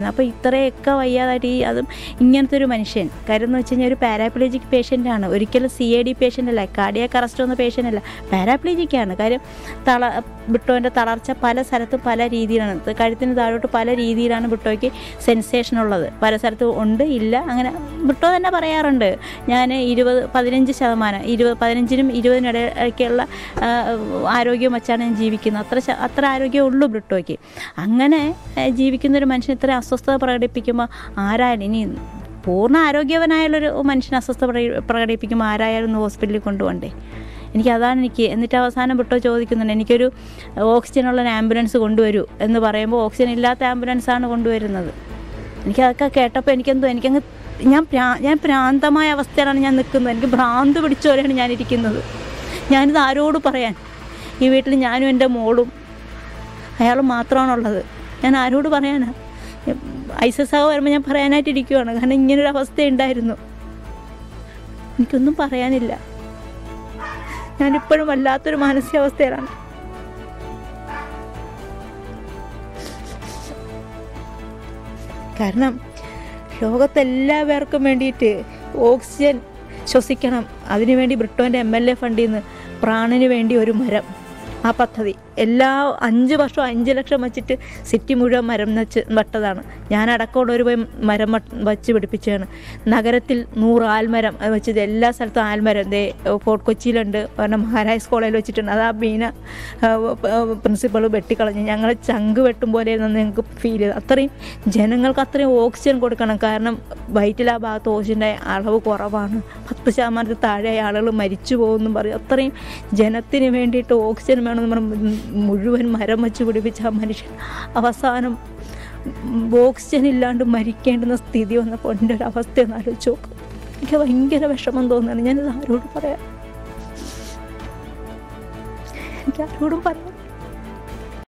അപ്പോൾ ഇത്രയൊക്കെ വയ്യാതായിട്ട് അതും ഇങ്ങനത്തെ ഒരു മനുഷ്യൻ കാര്യം എന്ന് വെച്ച് കഴിഞ്ഞാൽ ഒരു പാരാപ്ലേജിക് പേഷ്യൻ്റാണ്, ഒരിക്കലും CAD പേഷ്യൻ്റ് അല്ല, കാർഡിയാക് അറസ്റ്റ് വന്ന പേഷ്യൻ്റ് അല്ല, പാരാപ്ലേജിക്കാണ്. കാര്യം ബിട്ടോൻ്റെ തളർച്ച പല സ്ഥലത്തും പല രീതിയിലാണ്, കഴുത്തിന് താഴോട്ട് പല രീതിയിലാണ് ബിട്ടോയ്ക്ക് സെൻസേഷൻ ഉള്ളത്, പല സ്ഥലത്തും ഉണ്ട് ഇല്ല അങ്ങനെ ബിട്ടോ തന്നെ പറയാറുണ്ട്. ഞാൻ 15%, 15നും 20നും ഇടയ്ക്കുള്ള ആരോഗ്യം വെച്ചാണ് ഞാൻ ജീവിക്കുന്നത്, അത്ര ആരോഗ്യമേ ഉള്ളൂ ബിട്ടോയ്ക്ക്. അങ്ങനെ ജീവിക്കുന്നൊരു മനുഷ്യൻ ഇത്ര അസ്വസ്ഥത പ്രകടിപ്പിക്കുമ്പോൾ ആരായാലും, ഇനി പൂർണ്ണ ആരോഗ്യവനായുള്ളൊരു മനുഷ്യൻ അസ്വസ്ഥത പ്രകടിപ്പിക്കുമ്പോൾ ആരായാലും ഒന്ന് ഹോസ്പിറ്റലിൽ കൊണ്ടുപോകണ്ടേ. എന്നിട്ട് അവസാനം ബിട്ടോ ചോദിക്കുന്നുണ്ട്, എനിക്കൊരു ഓക്സിജനുള്ള ആംബുലൻസ് കൊണ്ടുവരൂ എന്ന് പറയുമ്പോൾ ഓക്സിജൻ ഇല്ലാത്ത ആംബുലൻസാണ് കൊണ്ടുവരുന്നത്. എനിക്കതൊക്കെ കേട്ടപ്പോൾ ഞാൻ ഭ്രാന്തമായ അവസ്ഥയിലാണ് ഞാൻ നിൽക്കുന്നത്, എനിക്ക് ഭ്രാന്ത് പിടിച്ചോലെയാണ് ഞാനിരിക്കുന്നത്. ഞാനിത് ആരോട് പറയാൻ? ഈ വീട്ടിൽ ഞാനും എൻ്റെ മോളും അയാളും മാത്രമാണുള്ളത്, ഞാൻ ആരോട് പറയാനാണ്? ഐസസാവ് വരുമ്പോൾ ഞാൻ പറയാനായിട്ടിരിക്കുവാണ്, കാരണം ഇങ്ങനൊരു അവസ്ഥ ഉണ്ടായിരുന്നു. എനിക്കൊന്നും പറയാനില്ല, ഞാനിപ്പോഴും വല്ലാത്തൊരു മാനസികാവസ്ഥയിലാണ്. കാരണം ലോകത്തെല്ലാവർക്കും വേണ്ടിയിട്ട് ഓക്സിജൻ ശ്വസിക്കണം, അതിനുവേണ്ടി ബ്രിട്ടോൻ്റെ MLA ഫണ്ടിൽ നിന്ന് പ്രാണിന് വേണ്ടി ഒരു മരം, ആ പദ്ധതി എല്ലാ 5 വർഷവും 5 ലക്ഷം വെച്ചിട്ട് സിറ്റി മുഴുവൻ മരം വെട്ടതാണ്. ഞാനടക്കമുള്ളവർ പോയി മരം വച്ച് പിടിപ്പിച്ചതാണ്. നഗരത്തിൽ 100 ആൽമരം വെച്ചത്, എല്ലാ സ്ഥലത്തും ആൽമരം. ഫോർട്ട് കൊച്ചിയിലുണ്ട്, ഒരെണ്ണം മഹാരാജ് കോളേജിൽ വെച്ചിട്ടുണ്ട്. അത് ആ ബീന പ്രിൻസിപ്പൾ വെട്ടിക്കളഞ്ഞ് ഞങ്ങൾ ചങ്ക് വെട്ടും പോലെയായിരുന്നു ഞങ്ങൾക്ക് ഫീൽ ചെയ്ത്. അത്രയും ജനങ്ങൾക്ക് അത്രയും ഓക്സിജൻ കൊടുക്കണം, കാരണം വയറ്റിൽ ആ ഭാഗത്ത് ഓക്സിജൻ്റെ അളവ് കുറവാണ്, 10% താഴെ ആളുകൾ മരിച്ചു പോകുമെന്നും പറയും. അത്രയും ജനത്തിന് വേണ്ടിയിട്ട് ഓക്സിജൻ വേണമെന്ന് പറഞ്ഞ് മുഴുവൻ മരം വെച്ച് പിടിപ്പിച്ച ആ മനുഷ്യൻ അവസാനം ഓക്സിജൻ ഇല്ലാണ്ട് മരിക്കേണ്ടുന്ന സ്ഥിതി വന്നപ്പോൾ എൻ്റെ ഒരു അവസ്ഥ ഒന്ന് ആലോചിച്ച് നോക്കും. എനിക്ക് ഭയങ്കര വിഷമം തോന്നുകയാണ്. ഞാനിത് ആരോടും പറയാം, എനിക്ക് ആരോടും പറയാം.